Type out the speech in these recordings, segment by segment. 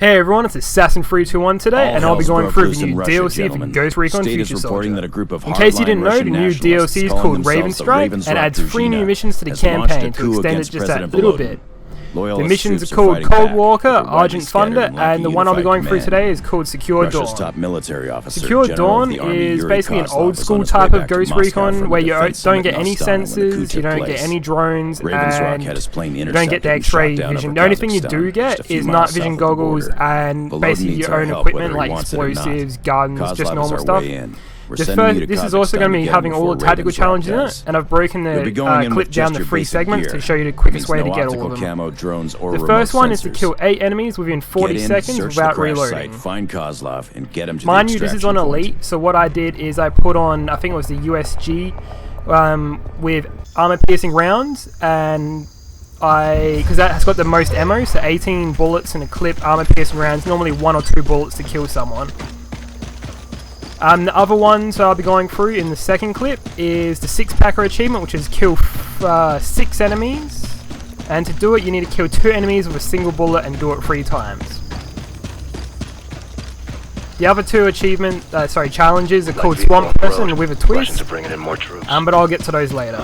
Hey everyone, it's Assassin321 today, and I'll be going through the new DLC for Ghost Recon Future Soldier. In case you didn't know, the new DLC is called Raven Strike, and adds 3 new missions to the campaign to extend it just a little bit. The missions are called Cold Walker, Argent Thunder, and the one I'll be going through today is called Secure Dawn. Secure Dawn is basically an old school type of Ghost Recon where you don't get any sensors, you don't get any drones, and you don't get the X-ray vision. The only thing you do get is night vision goggles and basically your own equipment like explosives, guns, just normal stuff. This is also going to be having all the tactical challenges in it, and I've broken the clip down to 3 segments to show you the quickest way to get all of them. The first one is to kill 8 enemies within 40 seconds without reloading. Find Kozlov and get him to Mind you, this is on Elite, so what I did is I put on, I think it was the USG with armor-piercing rounds, and because that has got the most ammo, so 18 bullets in a clip, armor-piercing rounds, normally 1 or 2 bullets to kill someone. The other ones I'll be going through in the second clip is the 6-packer achievement, which is kill 6 enemies. And to do it, you need to kill 2 enemies with a single bullet and do it 3 times. The other 2 challenges are called Swamp Person and with a twist. But I'll get to those later.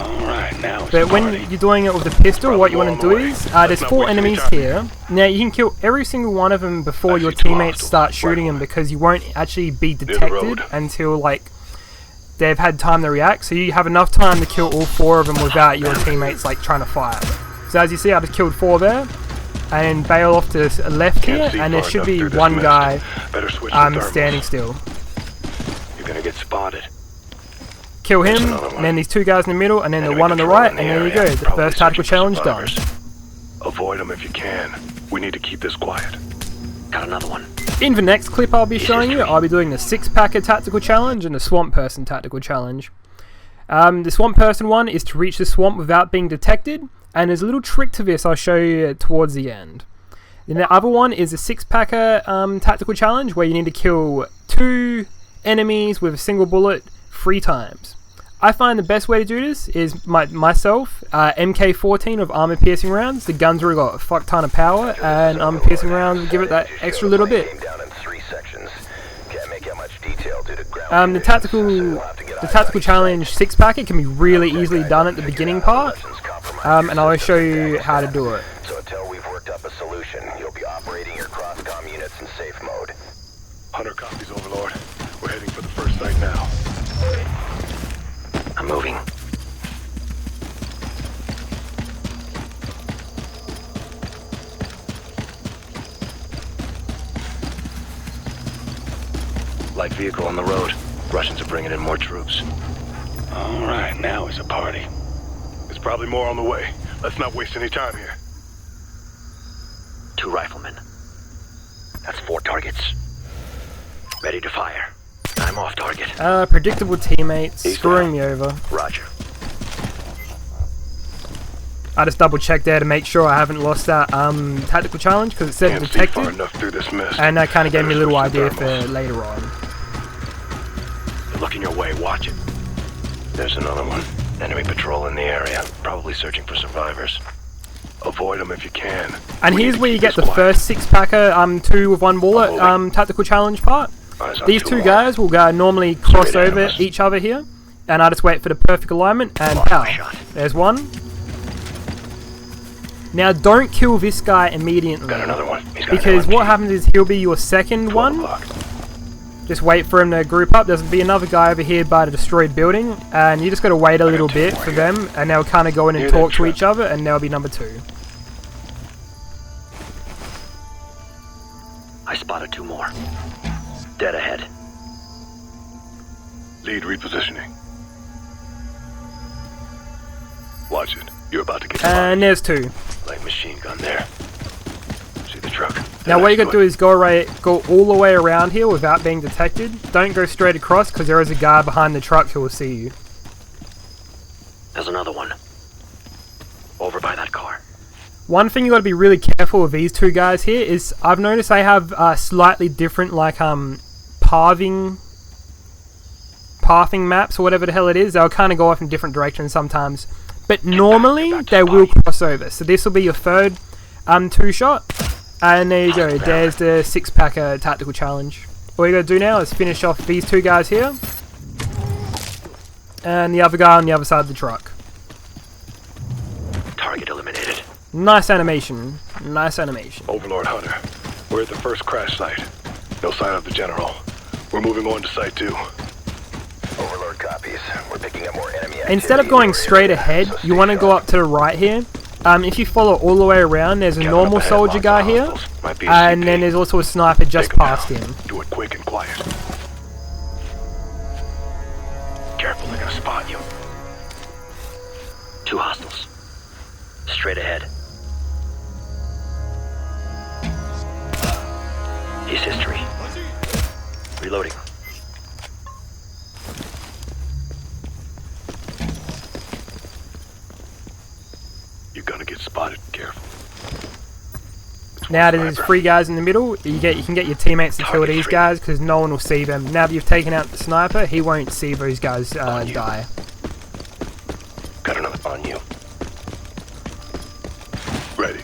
But when you're doing it with the pistol, what you want to do is, there's 4 enemies here. Now you can kill every single one of them before your teammates start shooting them, because you won't actually be detected until like they've had time to react. So you have enough time to kill all 4 of them without your teammates like trying to fire. So as you see, I just killed 4 there. And bail off to the left here, and there should be 1 guy standing still. You're gonna get spotted. Kill him, and then these 2 guys in the middle, and then the one on the right, and there you go, the first tactical challenge done. Avoid them if you can. We need to keep this quiet. Got another one. In the next clip I'll be showing you, I'll be doing the 6-packer tactical challenge and the Swamp Person tactical challenge. The Swamp Person one is to reach the swamp without being detected. And there's a little trick to this I'll show you towards the end. Then the other one is a 6-packer tactical challenge where you need to kill 2 enemies with a single bullet 3 times. I find the best way to do this is myself, MK14 of armor-piercing rounds. The gun's really got a fuck ton of power, and armor-piercing rounds give it that extra little bit. The tactical challenge 6-packer can be really easily done at the beginning part. And I'll show you how to do it. So until we've worked up a solution, you'll be operating your cross-comm units in safe mode. Hunter copies, Overlord. We're heading for the first site now. I'm moving. Light vehicle on the road. Russians are bringing in more troops. All right, now is a party. Probably more on the way. Let's not waste any time here. 2 riflemen. That's 4 targets. Ready to fire. I'm off target. Predictable teammates screwing me over. Roger. I just double checked there to make sure I haven't lost that tactical challenge, because it said detected. And that kind of gave me a little idea for later on. They're looking your way. Watch it. There's another one. Enemy patrol in the area, probably searching for survivors. Avoid them if you can. And here's where you get the first 6-packer, 2 with 1 bullet, tactical challenge part. These 2 guys will normally cross over each other here, and I just wait for the perfect alignment, and pow, there's 1. Now don't kill this guy immediately, Got another one. because what happens is he'll be your second one. Just wait for him to group up. There's be another guy over here by the destroyed building, and you just got to wait a little bit for them, and they'll kind of go in and talk to each other, and there'll be number 2. I spotted 2 more. Dead ahead. Lead repositioning. Watch it. You're about to get And there's 2. Light machine gun there. See the truck. Now what you got to do is go all the way around here without being detected. Don't go straight across, because there is a guy behind the truck who will see you. There's another one. Over by that car. One thing you got to be really careful with these 2 guys here is I've noticed they have slightly different like pathing maps or whatever the hell it is. They'll kind of go off in different directions sometimes. But normally they will cross over. So this will be your third 2 shot. And there you go, there's the 6-packer tactical challenge. All you gotta do now is finish off these 2 guys here. And the other guy on the other side of the truck. Target eliminated. Nice animation. Nice animation. Overlord Hunter, we're at the first crash site. No sign of the general. We're moving on to site 2. Overlord copies. We're picking up more enemy activity. Instead of going straight ahead, you want to go up to the right here. If you follow all the way around, there's a normal soldier guy here, and then there's also a sniper just past him. Do it quick and quiet. Careful, they're gonna spot you. 2 hostiles. Straight ahead. He's history. Reloading. You're gonna get spotted. Careful. Now there's 3 guys in the middle. You can get your teammates to kill these guys because no one will see them. Now that you've taken out the sniper, he won't see those guys die. Got another on you. Ready.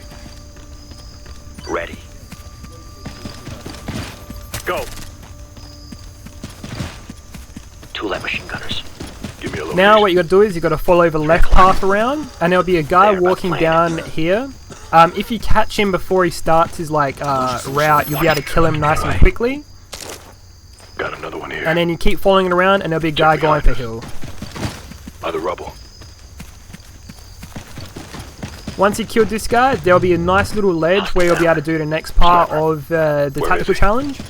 Ready. Go. 2 light machine gunners. Give me a location. Now what you got to do is you got to follow the left path around, and there'll be a guy walking down here. If you catch him before he starts his route, you'll be able to kill him nice and quickly. Got another one here. And then you keep following it around, and there'll be a guy going for hill. By the rubble. Once you killed this guy, there'll be a nice little ledge where you'll be able to do the next part of the tactical challenge.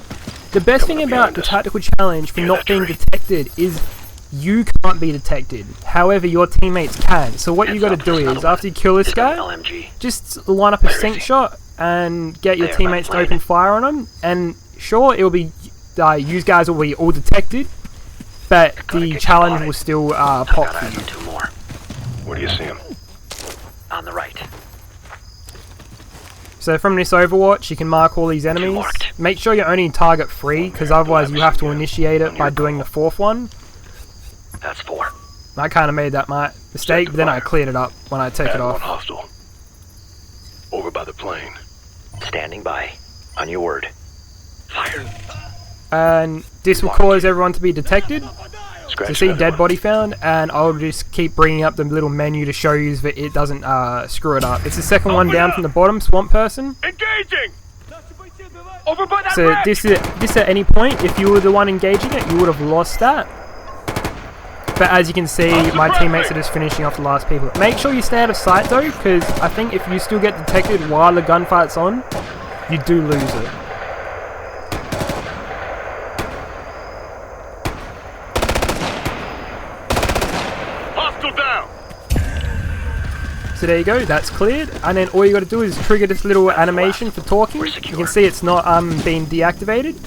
The best thing about the tactical challenge for not being detected is you can't be detected. However, your teammates can. So what you got to do is, after you kill this guy, just line up a sync shot and get your teammates to open fire on them. And sure, it'll be you guys will be all detected, but the challenge will still pop for you. 2 more. Where do you see him? On the right. So from this Overwatch, you can mark all these enemies. Make sure you're only target 3, because otherwise you have to initiate it by doing the 4th one. That's 4. I kind of made that mistake, but then I cleared it up when I took it off. 1 hostile. Over by the plane. Standing by. On your word. Fire. And this will cause everyone to be detected. So see dead body found, and I'll just keep bringing up the little menu to show you that it doesn't screw it up. It's the second one down from the bottom, swamp person. Engaging! Over by that So this at any point, if you were the one engaging it, you would have lost that. But as you can see, my teammates are just finishing off the last people. Make sure you stay out of sight though, because I think if you still get detected while the gunfight's on, you do lose it. Hostile down! So there you go, that's cleared. And then all you got to do is trigger this little animation for talking. You can see it's not being deactivated.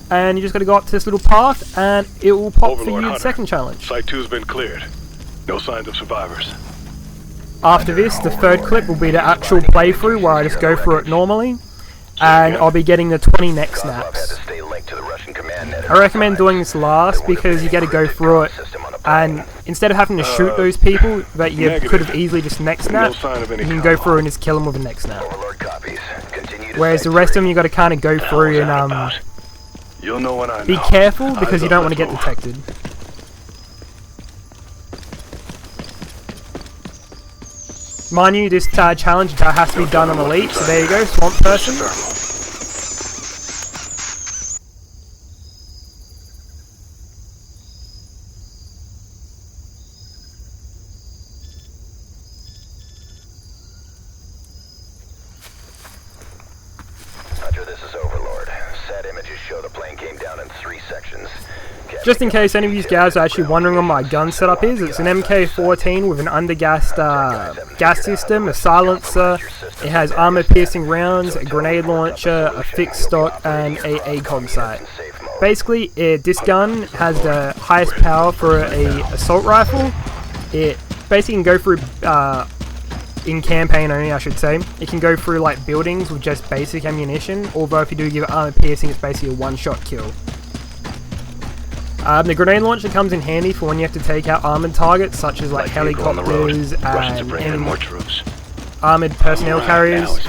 And you just got to go up to this little path, and it will pop for you the second challenge. Site 2's been cleared. No signs of survivors. After this, the 3rd clip will be the actual playthrough where I just go through it normally, and I'll be getting the 20 neck snaps. I recommend doing this last because you got to go through it, and instead of having to shoot those people that you could have easily just neck snapped, you can go through and just kill them with a neck snap. Whereas the rest of them you got to kind of go through and You'll know when I know. be careful because you don't want to get detected. Mind you, this challenge has to be done on Elite, so there you go, swamp person. This is Overlord. Sad images show the plane came down in 3 sections. Just in case any of you guys are actually wondering what my gun setup is, it's an MK14 with an undergassed gas system, a silencer, it has armor-piercing rounds, a grenade launcher, a fixed stock, and a ACOG sight. Basically, this gun has the highest power for a assault rifle. It basically can go through, in campaign only I should say, it can go through like buildings with just basic ammunition, although if you do give it armor-piercing, it's basically a one-shot kill. The grenade launcher comes in handy for when you have to take out armoured targets such as like helicopters and any armoured personnel carriers.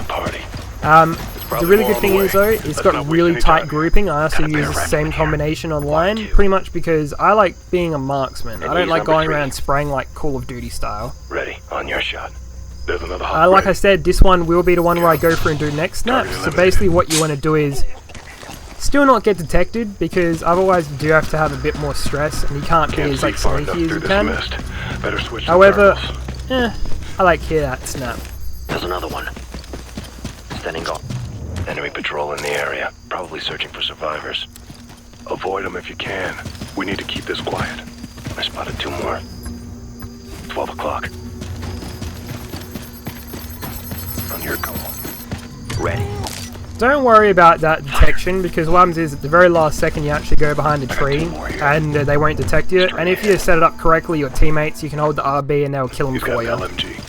The really good thing is though, it's got really tight grouping. I also use the same combination online, pretty much because I like being a marksman. I don't like going around spraying like Call of Duty style. Ready, on your shot. There's another hot like I said, this one will be the one where I go through and do next snap. So basically what you want to do is still not get detected, because otherwise you do have to have a bit more stress and you can't be as like sneaky as you can. However, I like hear that snap. There's another one. Standing guard. Enemy patrol in the area, probably searching for survivors. Avoid them if you can. We need to keep this quiet. I spotted 2 more. 12 o'clock. On your call. Ready. Don't worry about that detection, because what happens is at the very last second you actually go behind a tree and they won't detect you. And if you set it up correctly, your teammates, you can hold the RB and they'll kill them for you. LMG.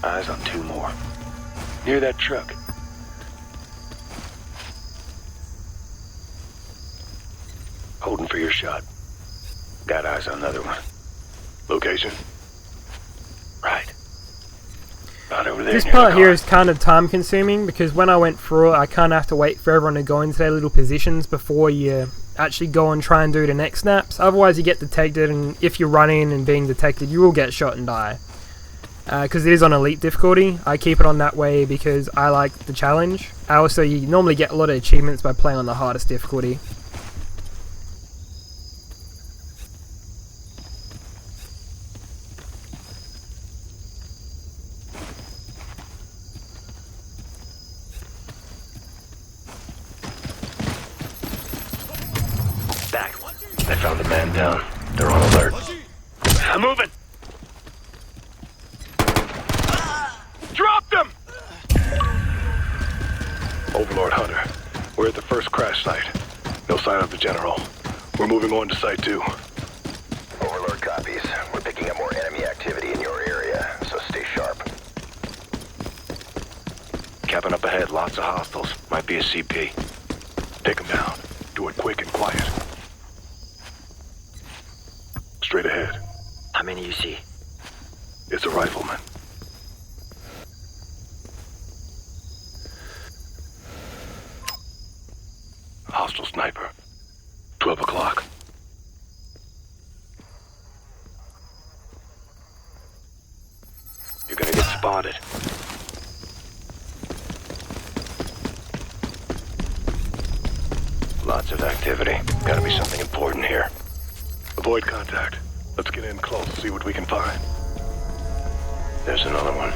Eyes on 2 more. Near that truck. Holding for your shot. Got eyes on another one. Location? Right. Right over there. This part here is kind of time consuming, because when I went through it, I kind of have to wait for everyone to go into their little positions before you actually go and try and do the next snaps. Otherwise you get detected, and if you're running and being detected, you will get shot and die. Because it is on elite difficulty. I keep it on that way because I like the challenge. Also, you normally get a lot of achievements by playing on the hardest difficulty. Back. I found the man down. They're on alert. I'm moving. Drop them! Overlord Hunter, we're at the first crash site. No sign of the general. We're moving on to site 2. Overlord copies. We're picking up more enemy activity in your area, so stay sharp. Cabin up ahead, lots of hostiles. Might be a CP. Take them down. Do it quick and quiet. Straight ahead. How many you see? It's a rifleman. Hostile sniper. 12 o'clock. You're gonna get spotted. Lots of activity. Gotta be something important here. Avoid contact. Let's get in close, see what we can find. There's another one.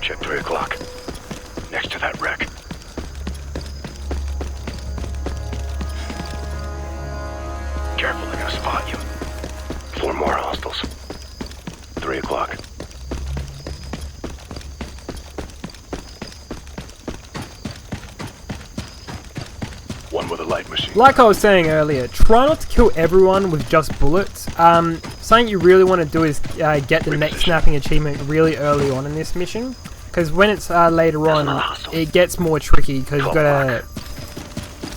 Check 3 o'clock. Next to that wreck. Careful, they're gonna spot you. 4 more hostiles. 3 o'clock. One with a light machine. Like I was saying earlier, try not to kill everyone with just bullets. Something you really want to do is get the next snapping achievement really early on in this mission, because when it's later on, it gets more tricky, because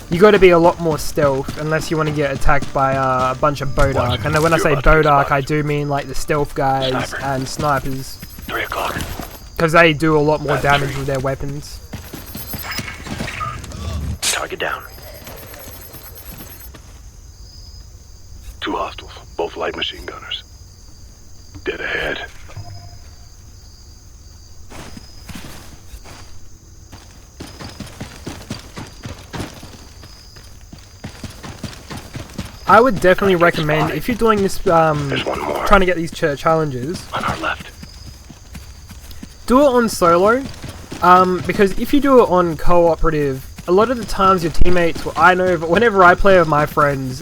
you got to be a lot more stealth unless you want to get attacked by a bunch of Bodark. And when I say Bodark, I do mean like the stealth guys and snipers, 3 o'clock. because they do a lot more damage with their weapons. Target down. 2 hostiles, both light machine gunners. Dead ahead. I would definitely recommend, if you're doing this, There's one more. trying to get these challenges, On our left. do it on solo, because if you do it on cooperative, a lot of the times your teammates, well, I know, but whenever I play with my friends,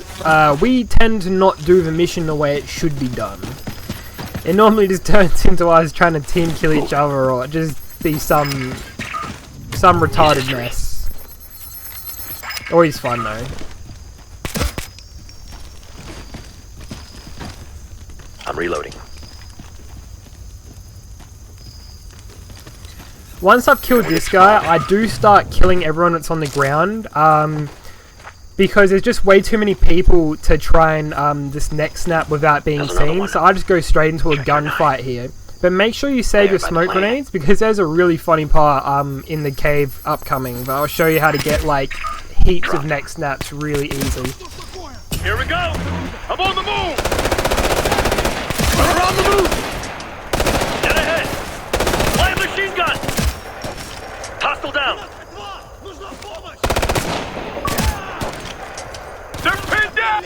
we tend to not do the mission the way it should be done. It normally just turns into us trying to team kill each other, or just be some retarded mess. Always fun though. I'm reloading. Once I've killed this guy, I do start killing everyone that's on the ground, because there's just way too many people to try and this next snap without being seen, so I just go straight into a gunfight here. But make sure you save your smoke grenades, because there's a really funny part in the cave upcoming, but I'll show you how to get like heaps of next snaps really easily. Here we go! I'm on the move! We're on the move! Get ahead! Fly a machine gun! Hostile down! They're pinned down!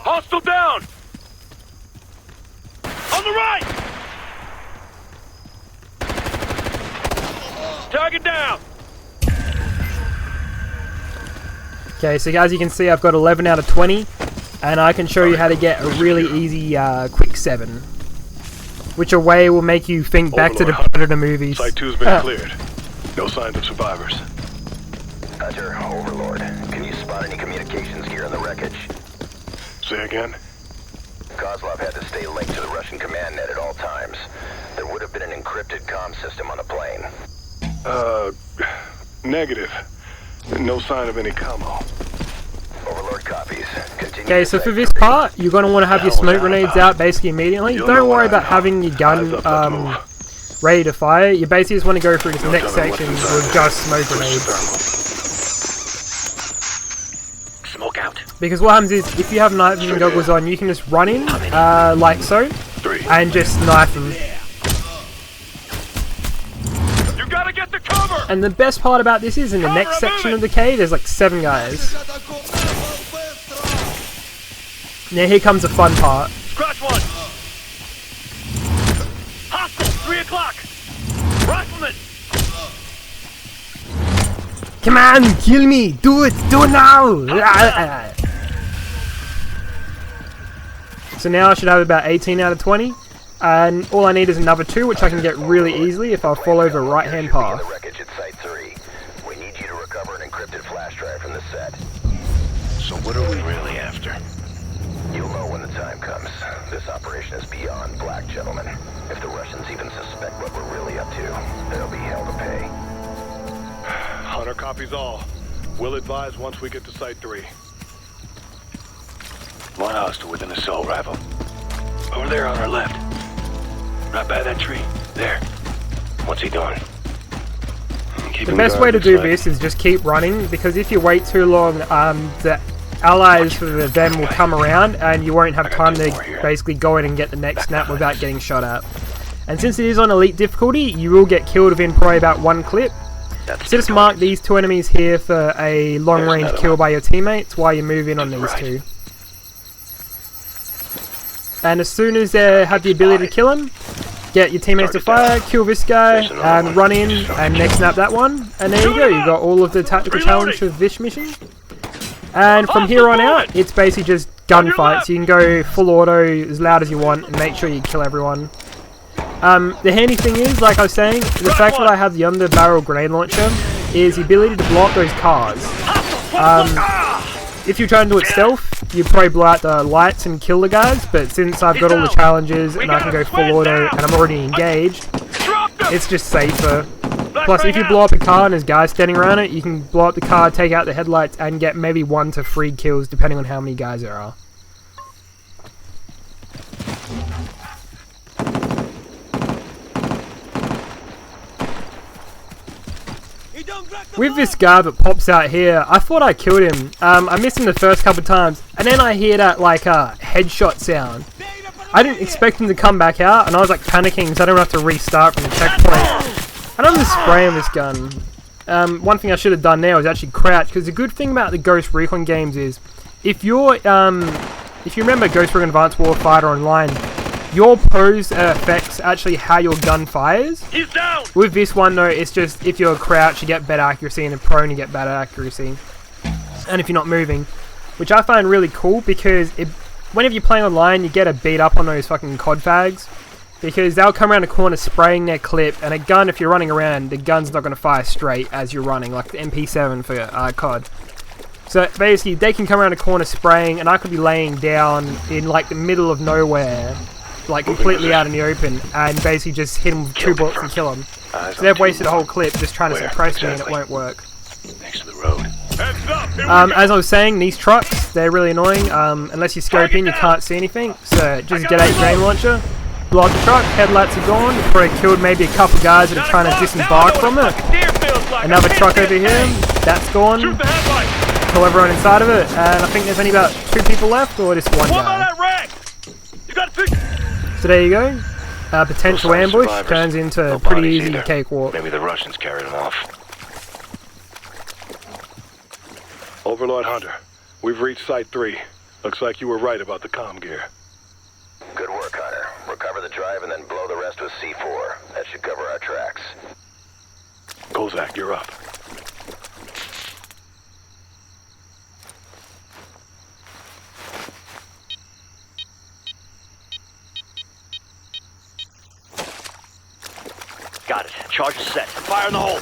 Hostile down! On the right! Target down! Okay, so as you can see, I've got 11 out of 20, and I can show you how to get a really easy quick 7, which away will make you think back to the Predator movies. Site 2's been cleared. No signs of survivors. Hunter, Overlord, can you spot any communications gear in the wreckage? Say again? Kozlov had to stay linked to the Russian command net at all times. There would have been an encrypted comm system on the plane. Negative. No sign of any commo. Overlord copies. Okay, so for this part, you're going to want to have your smoke grenades out basically immediately. Don't worry about having your gun ready to fire. You basically just want to go through this next section with just smoke grenades. Smoke out. Because what happens is, if you have night vision goggles on, you can just run in, like so, and just knife them. Get the cover. And the best part about this is, in the next section of the cave, there's like 7 guys. Now here comes the fun part. Scratch one. Hostile, 3 o'clock. Rifleman. Come on, kill me! Do it now! So now I should have about 18 out of 20. And all I need is another 2, which I can get really easily if I follow the right-hand path. We need you to recover an encrypted flash drive from the set. So what are we really after? You'll know when the time comes. This operation is beyond black, gentlemen. If the Russians even suspect what we're really up to, there'll be hell to pay. Hunter copies all. We'll advise once we get to Site 3. One hostile within the assault rifle. Over there on our left. Right by that tree. There. What's he doing? The best way to do this is just keep running, because if you wait too long, the allies for them will come around and you won't have time to basically go in and get the next snap without getting shot at. And since it is on elite difficulty, you will get killed within probably about 1 clip. So just mark these 2 enemies here for a long range kill by your teammates while you move in on these 2. And as soon as they have the ability to kill him, get your teammates to fire, kill this guy, and run in, and next snap that one. And there you go, you got all of the tactical challenge for this mission. And from here on out, it's basically just gunfights. You can go full auto as loud as you want, and make sure you kill everyone. The handy thing is, like I was saying, the fact that I have the under-barrel grenade launcher is the ability to block those cars. If you try and do it stealth, you probably blow out the lights and kill the guys, but since I've got all the challenges and I can go full auto and I'm already engaged, it's just safer. Plus, if you blow up a car and there's guys standing around it, you can blow up the car, take out the headlights, and get maybe 1 to 3 kills depending on how many guys there are. With this guy that pops out here, I thought I killed him. I missed him the first couple of times, and then I hear that like headshot sound. I didn't expect him to come back out, and I was like panicking so I don't have to restart from the checkpoint. And I'm just spraying this gun. One thing I should have done there was actually crouch, because the good thing about the Ghost Recon games is, if you remember Ghost Recon Advanced Warfighter Online, your pose affects actually how your gun fires. He's down! With this one though, it's just if you're crouched you get better accuracy, and if prone you get better accuracy. And if you're not moving, which I find really cool, because whenever you're playing online you get a beat up on those fucking COD fags, because they'll come around the corner spraying their clip, and a gun, if you're running around, the gun's not going to fire straight as you're running, like the MP7 for COD. So basically they can come around the corner spraying, and I could be laying down in like the middle of nowhere, like completely out in the open, and basically just hit them with 2 bullets and kill them. So they've wasted a whole clip just trying to suppress me, and it won't work. Next to the road. As I was saying, these trucks, they're really annoying. Unless you scope in, you can't see anything. So just get out your grain launcher, blow up the truck, headlights are gone. You've probably killed maybe a couple guys that are trying to disembark from it. Another truck over here, that's gone. Kill everyone inside of it, and I think there's only about 2 people left, or just 1 guy. So there you go. Potential ambush turns into a pretty easy cakewalk. Maybe the Russians carried them off. Overlord Hunter, we've reached Site 3. Looks like you were right about the comm gear. Good work, Hunter. Recover the drive and then blow the rest with C4. That should cover our tracks. Kozlov, you're up. Got it. Charge is set. Fire in the hole.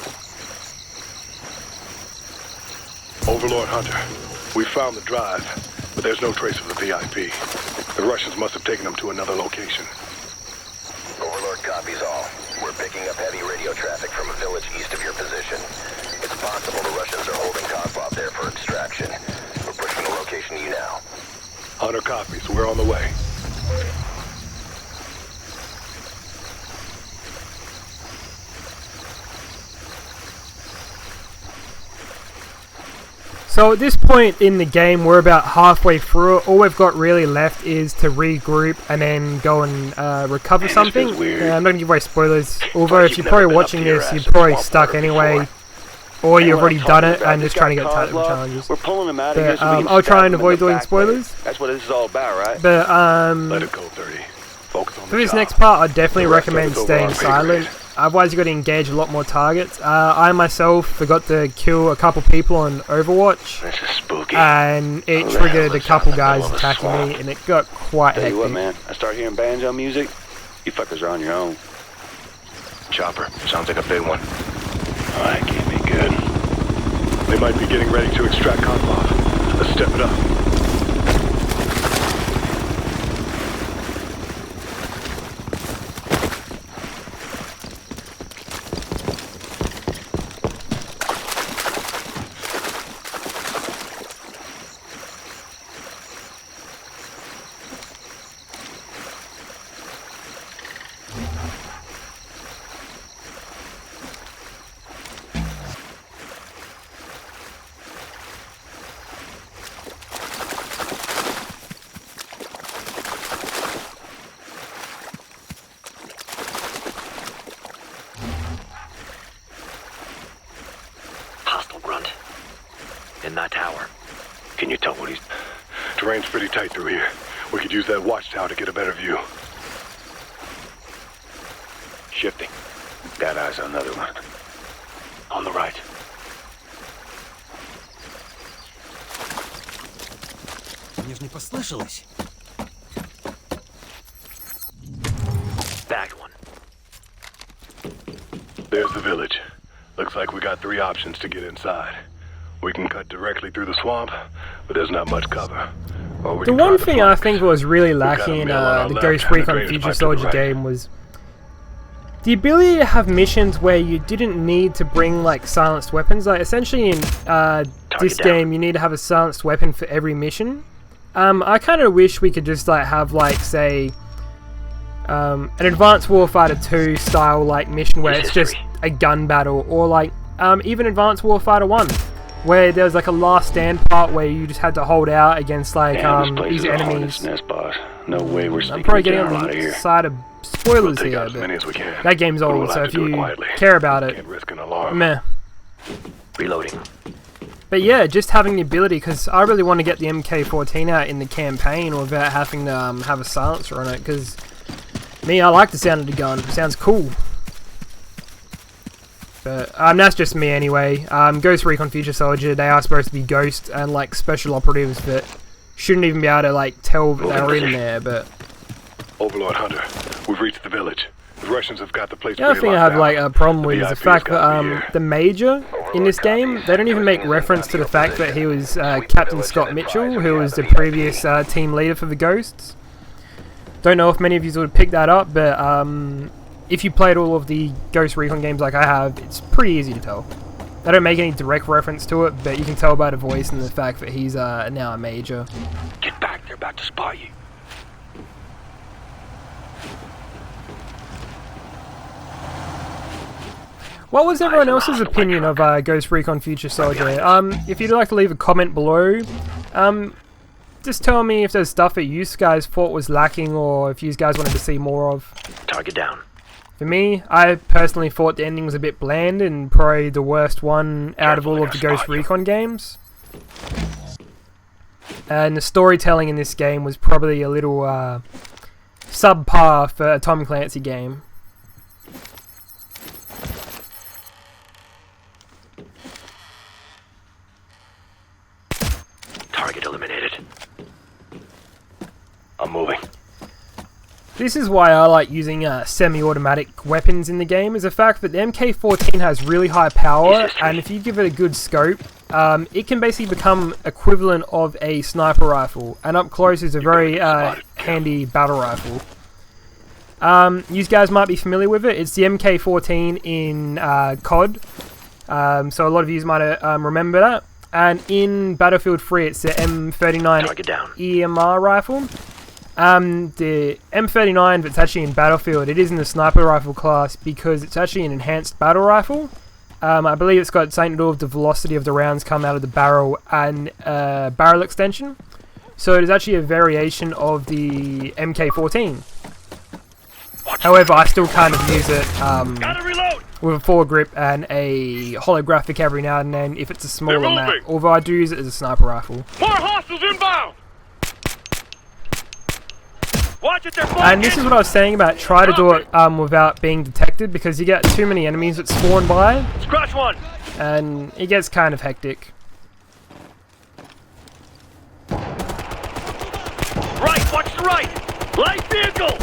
Overlord Hunter, we found the drive, but there's no trace of the VIP. The Russians must have taken them to another location. Overlord copies all. We're picking up heavy radio traffic from a village east of your position. It's possible the Russians are holding Kozlov there for extraction. We're pushing the location to you now. Hunter copies. We're on the way. So at this point in the game, we're about halfway through it. All we've got really left is to regroup and then go and recover something. I'm not going to give away spoilers, although if you're probably watching this, you're probably stuck anyway, or you've already done it and just trying to get tactical challenges. We're pulling them out of here. I'll try and avoid doing spoilers. That's what this is all about, right? But Let it go, 30. Focus on for this next part, I'd definitely recommend staying silent. Otherwise, you've got to engage a lot more targets. I myself forgot to kill a couple people on Overwatch. This is spooky. And it triggered a couple guys attacking me, and it got quite hectic. Tell you what, man, I start hearing banjo music, you fuckers are on your own. Chopper, sounds like a big one. Oh, that can't be good. They might be getting ready to extract Kozlov. Let's step it up. In that tower. Can you tell what he's... Terrain's pretty tight through here. We could use that watchtower to get a better view. Shifting. That eye's on another one. On the right. Мне ж не послышалось. Bagged one. There's the village. Looks like we got 3 options to get inside. We can cut directly through the swamp, but there's not much cover. The one thing I think was really lacking in the Ghost Recon Future Soldier game was the ability to have missions where you didn't need to bring like silenced weapons. Like essentially in this game, you need to have a silenced weapon for every mission. I kind of wish we could just like have like say an Advanced Warfighter 2 style like mission where it's just a gun battle, or like even Advanced Warfighter 1. Where there's like a last stand part where you just had to hold out against like these enemies. No way we're I'm probably getting on the side of spoilers here, but that game's old, so if you care about it, meh. Reloading. But yeah, just having the ability, because I really want to get the MK14 out in the campaign without having to have a silencer on it, because me, I like the sound of the gun. It sounds cool. But that's just me anyway. Ghost Recon Future Soldier, they are supposed to be ghosts and like special operatives that shouldn't even be able to like tell that they're in there, but... Overlord Hunter, we've reached the village. The Russians have got the place. The other thing I have like a problem with is the fact that the Major in this game, they don't even make reference to the fact that he was Captain Scott Mitchell, who was the previous team leader for the Ghosts. Don't know if many of you would pick that up, but if you played all of the Ghost Recon games like I have, it's pretty easy to tell. They don't make any direct reference to it, but you can tell by the voice and the fact that he's now a major. Get back, they're about to spot you. What was everyone else's opinion of Ghost Recon Future Soldier? If you'd like to leave a comment below, just tell me if there's stuff that you guys thought was lacking or if you guys wanted to see more of. Target down. For me, I personally thought the ending was a bit bland and probably the worst one out of all of the Ghost Recon games. And the storytelling in this game was probably a little subpar for a Tom Clancy game. Target eliminated. I'm moving. This is why I like using semi-automatic weapons in the game, is the fact that the MK14 has really high power, and if you give it a good scope, it can basically become equivalent of a sniper rifle, and up close is a very handy battle rifle. You guys might be familiar with it. It's the MK14 in COD, so a lot of you might remember that. And in Battlefield 3, it's the M39 EMR rifle. The M39 that's actually in Battlefield, it is in the sniper rifle class because it's actually an enhanced battle rifle. I believe it's got something to do with the velocity of the rounds come out of the barrel and barrel extension. So it is actually a variation of the MK14. However, I still kind of use it with a foregrip and a holographic every now and then if it's a smaller map. Although I do use it as a sniper rifle. More hostiles inbound! Watch it, and this is what I was saying about try to do it without being detected, because you get too many enemies that spawn by. Scratch one! And it gets kind of hectic. Right, watch the right! Light vehicle!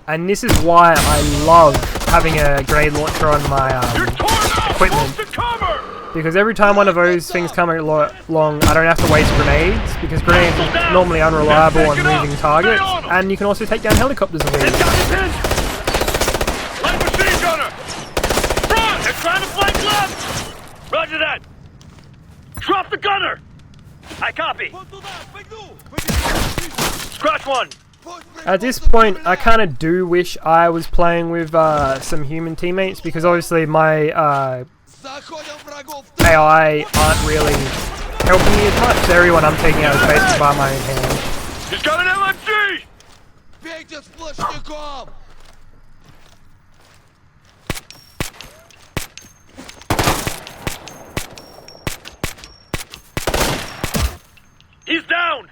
And this is why I love having a grenade launcher on my equipment. Because every time one of those things come along, I don't have to waste grenades, because grenades are normally unreliable on moving targets, and you can also take down helicopters with these. Light machine gunner! Front! They're trying to flank left! Roger that! Drop the gunner! I copy! Scratch one! At this point, I kind of do wish I was playing with some human teammates, because obviously my AI aren't really helping me as much. So everyone I'm taking out is basically by my own hand. He's got an LMG! He's down!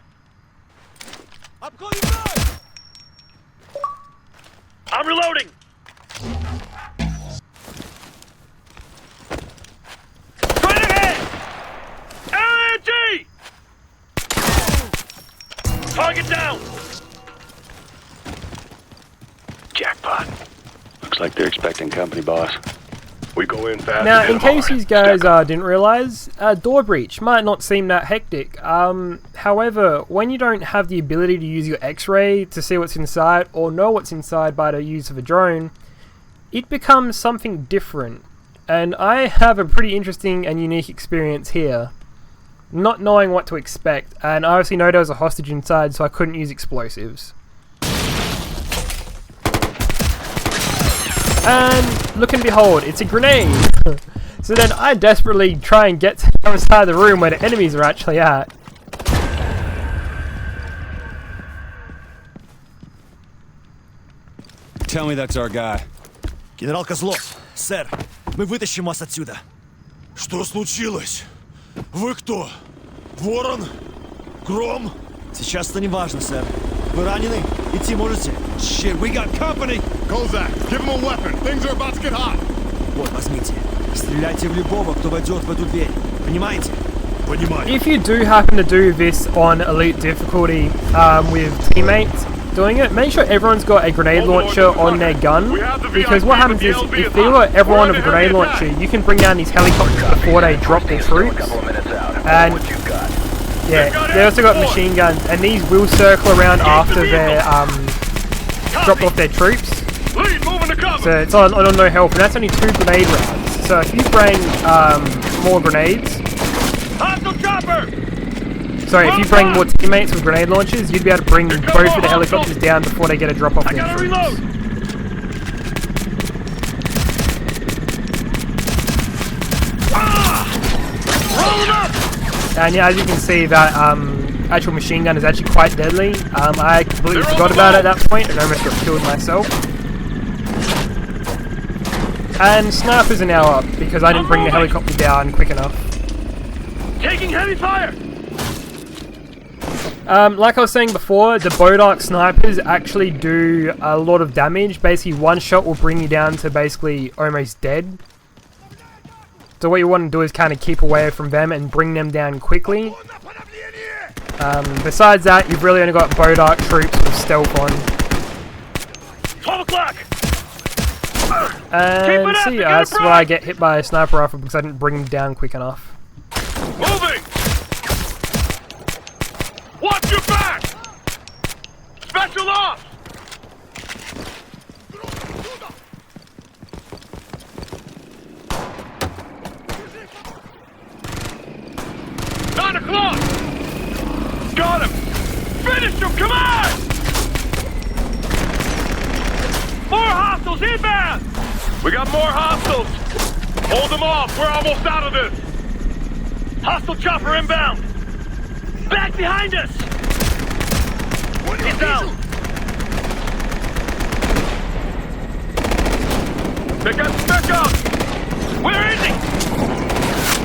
I'm reloading! Straight ahead! LMG! Target down! Jackpot. Looks like they're expecting company, boss. We go in fast. Now, in case you guys didn't realize, door breach might not seem that hectic. However, when you don't have the ability to use your X-ray to see what's inside or know what's inside by the use of a drone, it becomes something different. And I have a pretty interesting and unique experience here, not knowing what to expect. And I obviously know there was a hostage inside, so I couldn't use explosives. And look and behold, it's a grenade! So then I desperately try and get to the other side of the room where the enemies are actually at. Tell me that's our guy. Генерал Kozlov, сэр, мы вытащим вас отсюда. Что случилось? Вы кто? Ворон? Гром? Сейчас это не важно, сэр. Вы ранены? Идти можете? Shit, we got company! Kozlov, give him a weapon. Things are about to get hot. Вот, возьмите. Стреляйте в любого, кто войдет в эту дверь. Понимаете? Понимаю. If you do happen to do this on elite difficulty with teammates doing it, make sure everyone's got a grenade launcher on their gun, because what happens is if you got everyone with a grenade launcher, you can bring down these helicopters before they drop their troops. And yeah, they also got machine guns, and these will circle around after they're dropped off their troops. So it's on no help, and that's only 2 grenade rounds. So if you bring more grenades, sorry, if you bring more teammates with grenade launchers, you'd be able to bring both of the helicopters down before they get a drop off their troops. And yeah, as you can see, that actual machine gun is actually quite deadly. I completely forgot about it at that point and almost got killed myself. And snipers are now up because I didn't bring the helicopter down quick enough. Taking heavy fire! Like I was saying before, the Bodark snipers actually do a lot of damage. Basically, one shot will bring you down to basically almost dead. So what you want to do is kind of keep away from them and bring them down quickly. Besides that, you've really only got Bodark troops with stealth on. 12 o'clock! And so yeah, that's why I get hit by a sniper rifle, because I didn't bring them down quick enough. Moving! Watch your back! Special off! Got him! Finish him! Come on! More hostiles inbound! We got more hostiles! Hold them off! We're almost out of this! Hostile chopper inbound! Back behind us! He's down! Pick up! Where is he?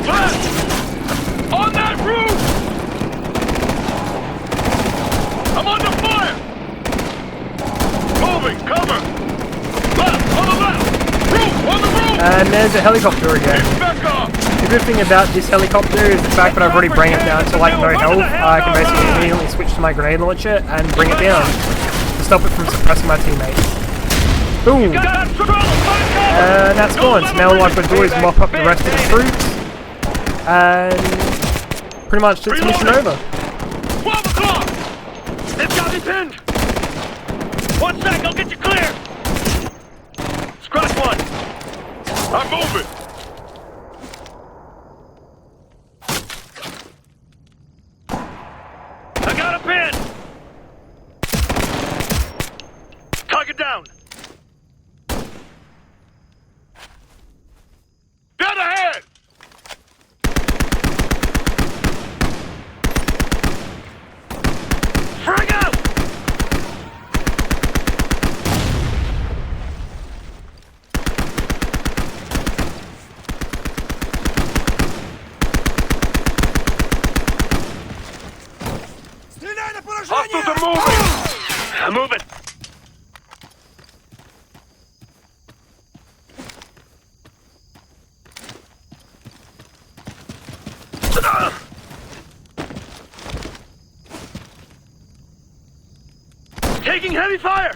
Left! On that roof! I'm under fire! Moving, cover! Left, on the left! Roof, on the roof! And there's a helicopter again. The good thing about this helicopter is the fact that I've already bring it down to like no health. I can basically immediately switch to my grenade launcher and bring it down to stop it from suppressing my teammates. Boom! And that's gone. So now all I've got to do is mop up the rest of the troops. And pretty much it's mission over. 12 o'clock! They've got me pinned! 1 sec, I'll get you clear! Scratch one! I'm moving! I got a pin! Target down! Dead ahead! Frag out! Hostiles are moving! I'm moving! Taking heavy fire!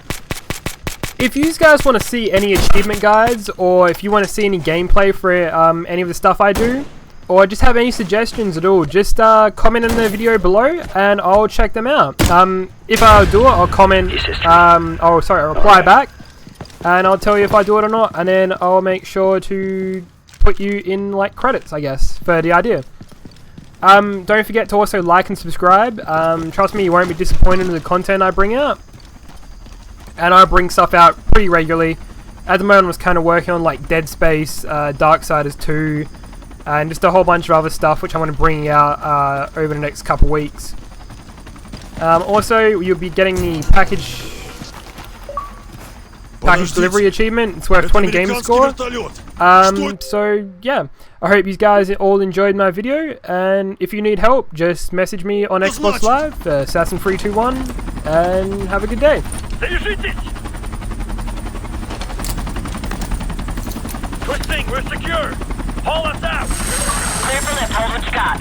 If you guys want to see any achievement guides, or if you want to see any gameplay for any of the stuff I do, or just have any suggestions at all, just comment in the video below and I'll check them out. If I do it, I'll comment, I'll reply back, and I'll tell you if I do it or not, and then I'll make sure to put you in like credits, I guess, for the idea. Don't forget to also like and subscribe. Trust me, you won't be disappointed in the content I bring out. And I bring stuff out pretty regularly. At the moment I was kind of working on like Dead Space, Darksiders 2, and just a whole bunch of other stuff which I'm going to bring out over the next couple weeks. Also, you'll be getting the package delivery achievement. It's worth 20 game score. So yeah, I hope you guys all enjoyed my video, and if you need help, just message me on Xbox Live, Assassin321, and have a good day. Twisting, we're secure. Haul us out. Clear for lift, hold what you got.